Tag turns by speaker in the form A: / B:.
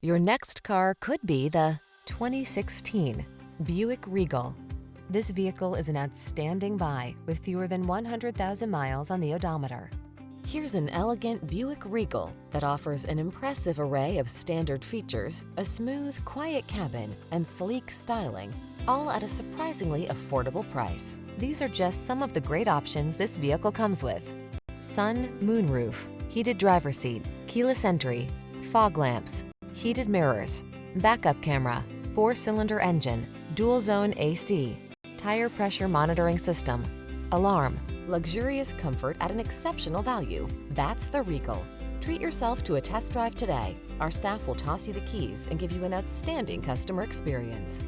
A: Your next car could be the 2016 Buick Regal. This vehicle is an outstanding buy with fewer than 100,000 miles on the odometer. Here's an elegant Buick Regal that offers an impressive array of standard features, a smooth, quiet cabin, and sleek styling, all at a surprisingly affordable price. These are just some of the great options this vehicle comes with: sun, moonroof, heated driver's seat, keyless entry, fog lamps, heated mirrors, backup camera, 4-cylinder engine, dual zone AC, tire pressure monitoring system, alarm. Luxurious comfort at an exceptional value. That's the Regal. Treat yourself to a test drive today. Our staff will toss you the keys and give you an outstanding customer experience.